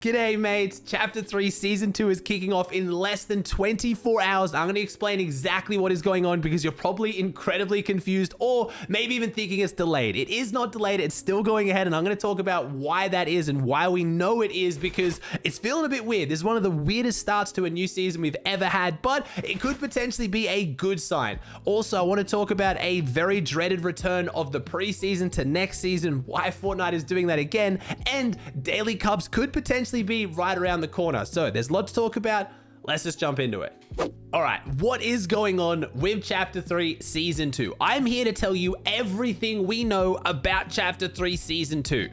G'day mates, Chapter 3 Season 2 is kicking off in less than 24 hours. I'm going to explain exactly what is going on because you're probably incredibly confused or maybe even thinking it's delayed. It is not delayed, it's still going ahead, and I'm going to talk about why that is and why we know it is because it's feeling a bit weird. This is one of the weirdest starts to a new season we've ever had, but it could potentially be a good sign. Also, I want to talk about a very dreaded return of the preseason to next season, why Fortnite is doing that again, and daily cups could potentially be right around the corner. So there's a lot to talk about. Let's just jump into it. All right, what is going on with Chapter 3 Season 2? I'm here to tell you everything we know about Chapter 3 Season 2.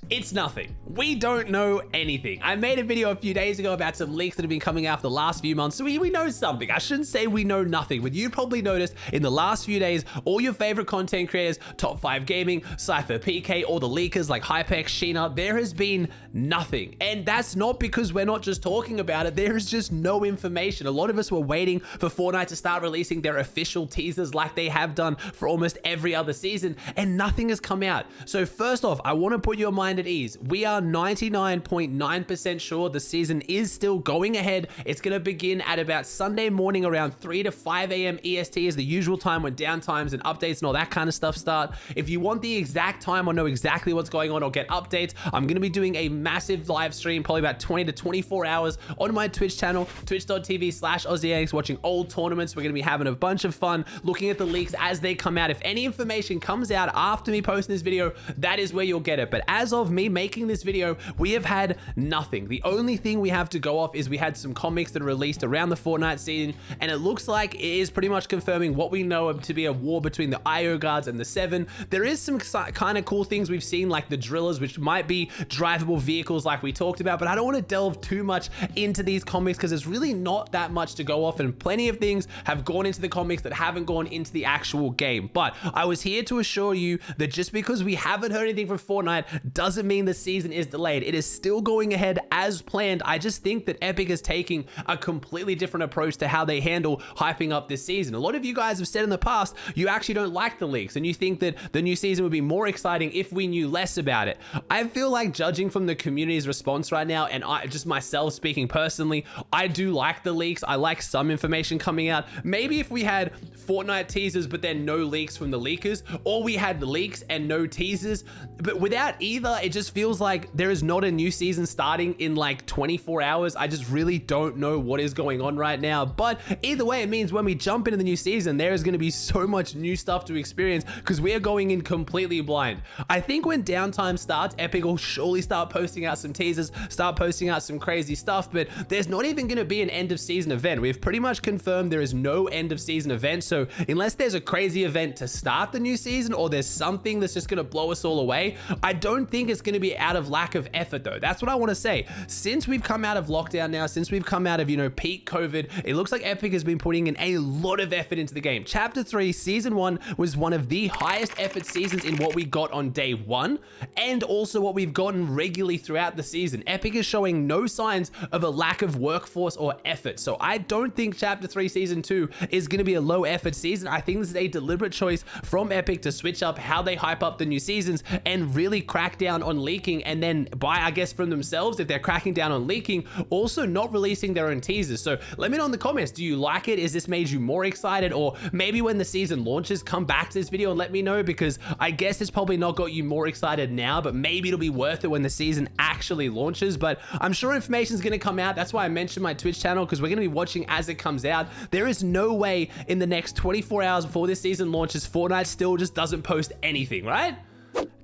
It's nothing. We don't know anything. I made a video a few days ago about some leaks that have been coming out for the last few months, so we know something. I shouldn't say we know nothing, but you probably noticed in the last few days, all your favorite content creators, Top 5 Gaming, Cypher PK, all the leakers like Hypex, Sheena, there has been nothing. And that's not because we're not just talking about it. There is just no information. A lot of us were waiting for Fortnite to start releasing their official teasers like they have done for almost every other season, and nothing has come out. So first off, I want to put your mind at ease. We are 99.9% sure the season is still going ahead. It's going to begin at about Sunday morning around 3 to 5 a.m. EST is the usual time when downtimes and updates and all that kind of stuff start. If you want the exact time or know exactly what's going on or get updates, I'm going to be doing a massive live stream, probably about 20 to 24 hours on my Twitch channel, twitch.tv/Aussie Antics, watching old tournaments. We're going to be having a bunch of fun looking at the leaks as they come out. If any information comes out after me posting this video, that is where you'll get it. But as of me making this video, we have had nothing. The only thing we have to go off is we had some comics that are released around the Fortnite season, and it looks like it is pretty much confirming what we know to be a war between the IO guards and the 7. There is some kind of cool things we've seen, like the drillers, which might be drivable vehicles like we talked about, but I don't want to delve too much into these comics because there's really not that much to go off, and plenty of things have gone into the comics that haven't gone into the actual game. But I was here to assure you that just because we haven't heard anything from Fortnite doesn't mean the season is delayed. It is still going ahead as planned. I just think that Epic is taking a completely different approach to how they handle hyping up this season. A lot of you guys have said in the past you actually don't like the leaks and you think that the new season would be more exciting if we knew less about it. I feel like, judging from the community's response right now, and I just myself speaking personally, I do like the leaks. I like some information coming out. Maybe if we had Fortnite teasers but then no leaks from the leakers, or we had the leaks and no teasers, but without either, it just feels like there is not a new season starting in like 24 hours. I just really don't know what is going on right now. But either way, it means when we jump into the new season, there is going to be so much new stuff to experience because we are going in completely blind. I think when downtime starts, Epic will surely start posting out some teasers, start posting out some crazy stuff, but there's not even going to be an end of season event. We've pretty much confirmed there is no end of season event. So unless there's a crazy event to start the new season or there's something that's just going to blow us all away, I don't think it's going to be out of lack of effort though. That's what I want to say. Since we've come out of lockdown now, since we've come out of, peak COVID, it looks like Epic has been putting in a lot of effort into the game. Chapter 3 Season 1 was one of the highest effort seasons in what we got on day 1 and also what we've gotten regularly throughout the season. Epic is showing no signs of a lack of workforce or effort. So I don't think Chapter 3 Season 2 is going to be a low effort season. I think this is a deliberate choice from Epic to switch up how they hype up the new seasons and really crack down on leaking, and then I guess from themselves, if they're cracking down on leaking, also not releasing their own teasers. So let me know in the comments, do you like it? Is this made you more excited? Or maybe when the season launches, come back to this video and let me know, because I guess it's probably not got you more excited now, but maybe it'll be worth it when the season actually launches. But I'm sure information is going to come out. That's why I mentioned my Twitch channel, because we're going to be watching as it comes out. There is no way in the next 24 hours before this season launches, Fortnite still just doesn't post anything, right?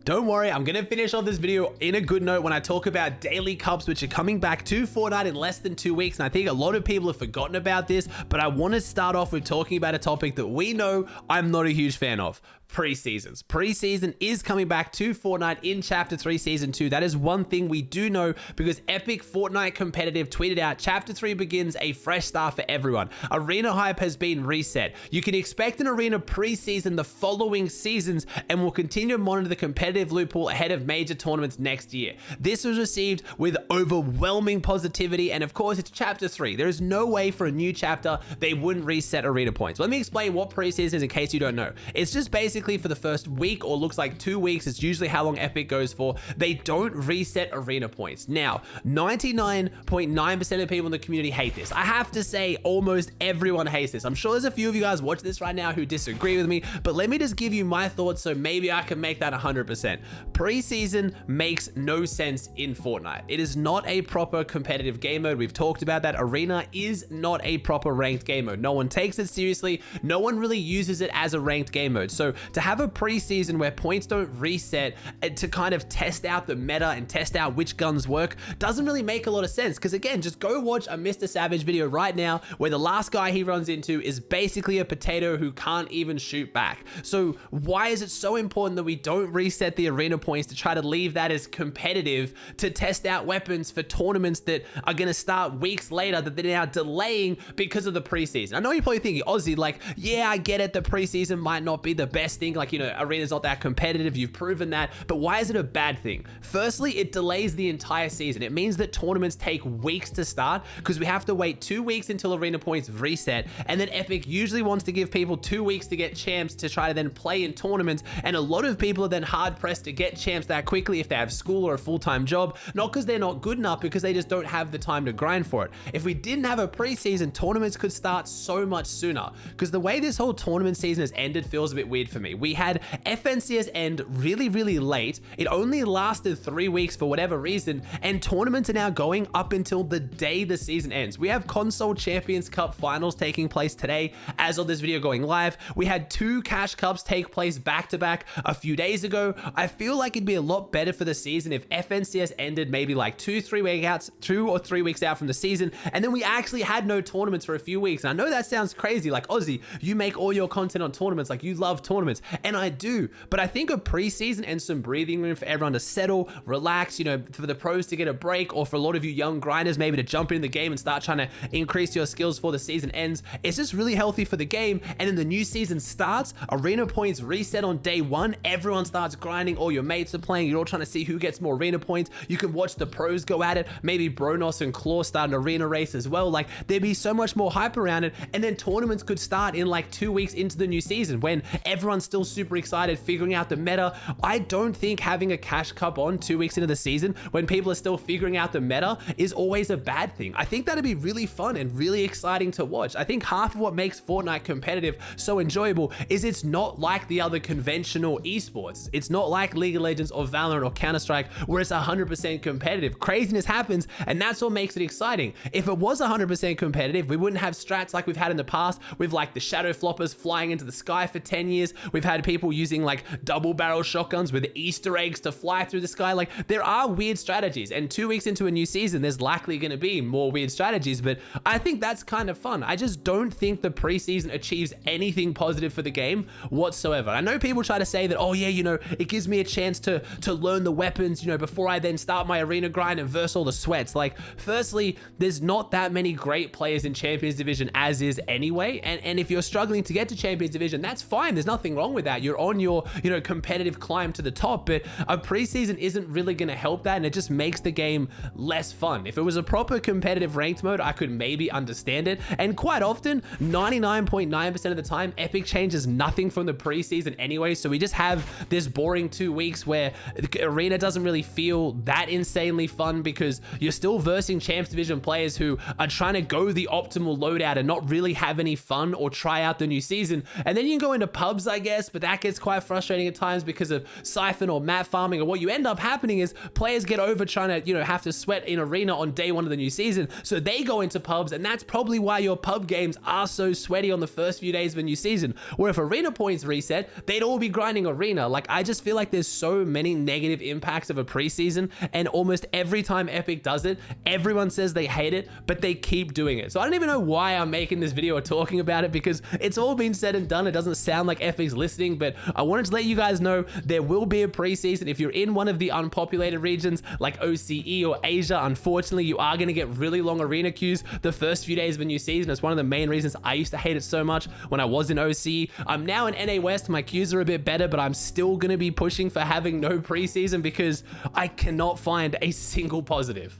Don't worry, I'm going to finish off this video in a good note when I talk about daily cups, which are coming back to Fortnite in less than 2 weeks. And I think a lot of people have forgotten about this, but I want to start off with talking about a topic that we know I'm not a huge fan of. Preseasons. Preseason is coming back to Fortnite in Chapter 3 Season 2. That is one thing we do know because Epic Fortnite Competitive tweeted out, Chapter 3 begins a fresh start for everyone. Arena hype has been reset. You can expect an arena preseason the following seasons and will continue to monitor the competitive loophole ahead of major tournaments next year. This was received with overwhelming positivity, and of course it's Chapter 3. There is no way for a new chapter they wouldn't reset arena points. Let me explain what preseason is in case you don't know. It's just basically basically for the first week, or looks like 2 weeks, it's usually how long Epic goes for, they don't reset arena points. Now, 99.9% of people in the community hate this. I have to say, almost everyone hates this. I'm sure there's a few of you guys watch this right now who disagree with me, but let me just give you my thoughts so maybe I can make that 100%. Preseason makes no sense in Fortnite. It is not a proper competitive game mode. We've talked about that. Arena is not a proper ranked game mode. No one takes it seriously. No one really uses it as a ranked game mode. So to have a preseason where points don't reset to kind of test out the meta and test out which guns work doesn't really make a lot of sense. Because again, just go watch a Mr. Savage video right now where the last guy he runs into is basically a potato who can't even shoot back. So why is it so important that we don't reset the arena points to try to leave that as competitive to test out weapons for tournaments that are going to start weeks later that they're now delaying because of the preseason? I know you're probably thinking, Aussie, like, yeah, I get it. The preseason might not be the best thing. Like, you know, arena's not that competitive. You've proven that. But why is it a bad thing? Firstly, it delays the entire season. It means that tournaments take weeks to start because we have to wait 2 weeks until arena points reset. And then Epic usually wants to give people 2 weeks to get champs to try to then play in tournaments. And a lot of people are then hard pressed to get champs that quickly if they have school or a full-time job, not because they're not good enough, because they just don't have the time to grind for it. If we didn't have a preseason, tournaments could start so much sooner, because the way this whole tournament season has ended feels a bit weird for me. We had FNCS end really, really late. It only lasted 3 weeks for whatever reason, and tournaments are now going up until the day the season ends. We have Console Champions Cup finals taking place today as of this video going live. We had 2 Cash Cups take place back-to-back a few days ago. I feel like it'd be a lot better for the season if FNCS ended maybe like 2 or 3 weeks out from the season, and then we actually had no tournaments for a few weeks. And I know that sounds crazy, like, Aussie, you make all your content on tournaments, like you love tournaments, and I do, but I think a preseason and some breathing room for everyone to settle, relax, you know, for the pros to get a break, or for a lot of you young grinders maybe to jump into the game and start trying to increase your skills before the season ends. It's just really healthy for the game. And then the new season starts, arena points reset on day 1, everyone starts grinding, all your mates are playing, you're all trying to see who gets more arena points. You can watch the pros go at it, maybe Bronos and Claw start an arena race as well. Like, there'd be so much more hype around it, and then tournaments could start in like 2 weeks into the new season when everyone's still super excited figuring out the meta. I don't think having a Cash Cup on 2 weeks into the season when people are still figuring out the meta is always a bad thing. I think that'd be really fun and really exciting to watch. I think half of what makes Fortnite competitive so enjoyable is it's not like the other conventional esports. It's not like League of Legends or Valorant or Counter-Strike where it's 100% competitive. Craziness happens, and that's what makes it exciting. If it was 100% competitive, we wouldn't have strats like we've had in the past with like the shadow floppers flying into the sky for 10 years. We've had people using like double barrel shotguns with Easter eggs to fly through the sky. Like, there are weird strategies, and 2 weeks into a new season, there's likely going to be more weird strategies, but I think that's kind of fun. I just don't think the preseason achieves anything positive for the game whatsoever. I know people try to say that, oh yeah, you know, it gives me a chance to learn the weapons, you know, before I then start my arena grind and verse all the sweats. Like, firstly, there's not that many great players in Champions Division as is anyway, and if you're struggling to get to Champions Division, that's fine. There's nothing wrong with that. You're on your, you know, competitive climb to the top, but a preseason isn't really going to help that, and it just makes the game less fun. If it was a proper competitive ranked mode, I could maybe understand it, and quite often, 99.9% of the time, Epic changes nothing from the preseason anyway, so we just have this boring 2 weeks where the arena doesn't really feel that insanely fun because you're still versing Champs Division players who are trying to go the optimal loadout and not really have any fun or try out the new season. And then you can go into pubs, I guess, but that gets quite frustrating at times because of siphon or map farming, or what you end up happening is players get over trying to, you know, have to sweat in arena on day 1 of the new season, so they go into pubs, and that's probably why your pub games are so sweaty on the first few days of a new season. Where if arena points reset, they'd all be grinding arena. Like, I just feel like there's so many negative impacts of a preseason, and almost every time Epic does it, everyone says they hate it, but they keep doing it. So I don't even know why I'm making this video or talking about it, because it's all been said and done. It doesn't sound like Epic's listening, but I wanted to let you guys know there will be a preseason. If you're in one of the unpopulated regions like OCE or Asia, unfortunately, you are going to get really long arena queues the first few days of a new season. It's one of the main reasons I used to hate it so much when I was in OCE. I'm now in NA West. My queues are a bit better, but I'm still going to be pushing for having no preseason because I cannot find a single positive.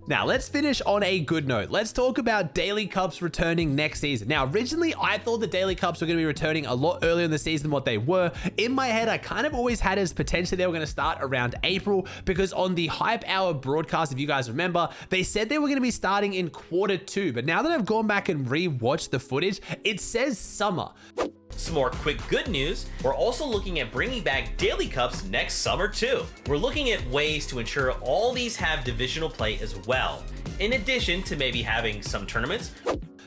Now, let's finish on a good note. Let's talk about Daily Cups returning next season. Now, originally, I thought the Daily Cups were going to be returning a lot earlier in the season than what they were. In my head, I kind of always had as potentially they were going to start around April, because on the Hype Hour broadcast, if you guys remember, they said they were going to be starting in Q2. But now that I've gone back and re-watched the footage, it says summer. Some more quick good news, we're also looking at bringing back Daily Cups next summer too. We're looking at ways to ensure all these have divisional play as well, in addition to maybe having some tournaments.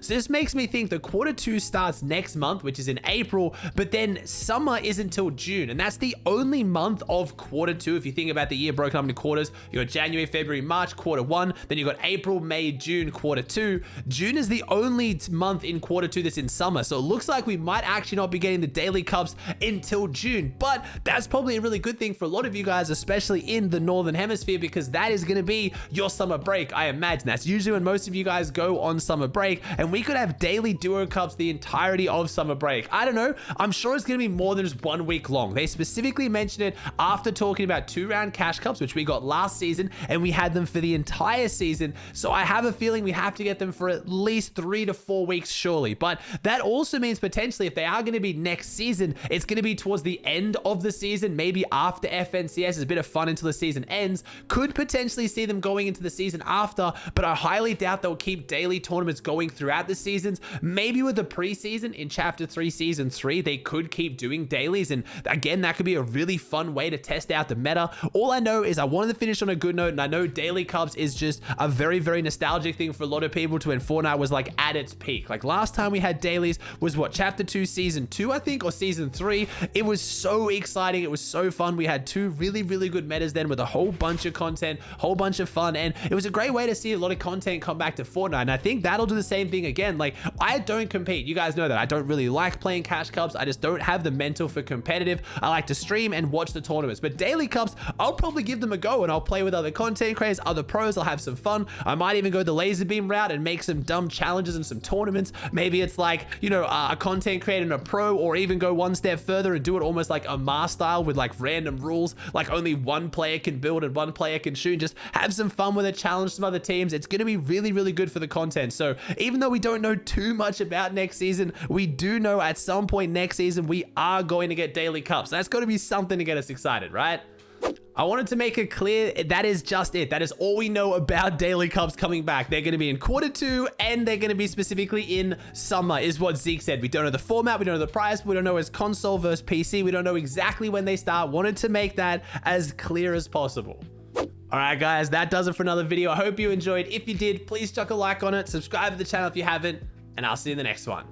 So this makes me think that Q2 starts next month, which is in April, but then summer is until June. And that's the only month of Q2. If you think about the year broken up into quarters, you got January, February, March, Q1, then you got April, May, June, Q2. June is the only month in Q2 that's in summer. So it looks like we might actually not be getting the Daily Cups until June, but that's probably a really good thing for a lot of you guys, especially in the Northern Hemisphere, because that is going to be your summer break. I imagine that's usually when most of you guys go on summer break, and we could have daily duo cups the entirety of summer break. I don't know. I'm sure it's going to be more than just 1 week long. They specifically mentioned it after talking about 2-round cash cups, which we got last season, and we had them for the entire season. So I have a feeling we have to get them for at least 3 to 4 weeks, surely. But that also means potentially if they are going to be next season, it's going to be towards the end of the season, maybe after FNCS. It's a bit of fun until the season ends. Could potentially see them going into the season after, but I highly doubt they'll keep daily tournaments going throughout the season. Maybe with the preseason in Chapter 3, Season 3, they could keep doing dailies, and again, that could be a really fun way to test out the meta. All I know is I wanted to finish on a good note, and I know Daily Cups is just a very, very nostalgic thing for a lot of people to when Fortnite was like at its peak. Like last time we had dailies was what, Chapter 2, Season 2, I think, or Season 3. It was so exciting. It was so fun. We had 2 really, really good metas then with a whole bunch of content, whole bunch of fun, and it was a great way to see a lot of content come back to Fortnite, and I think that'll do the same thing again. Like, I don't compete. You guys know that. I don't really like playing cash cups. I just don't have the mental for competitive. I like to stream and watch the tournaments. But daily cups, I'll probably give them a go, and I'll play with other content creators, other pros. I'll have some fun. I might even go the laser beam route and make some dumb challenges and some tournaments. Maybe it's like, you know, a content creator and a pro, or even go one step further and do it almost like a Mars style with like random rules, like only one player can build and one player can shoot. Just have some fun with it, challenge some other teams. It's going to be really, really good for the content. So even though we don't know too much about next season, we do know at some point next season we are going to get daily cups. That's got to be something to get us excited, right? I wanted to make it clear that is just it. That is all we know about Daily Cups coming back. They're going to be in Q2, and they're going to be specifically in summer, is what Zeke said. We don't know the format. We don't know the price. We don't know it's console versus PC. We don't know exactly when they start. Wanted to make that as clear as possible. All right, guys, that does it for another video. I hope you enjoyed. If you did, please chuck a like on it. Subscribe to the channel if you haven't, and I'll see you in the next one.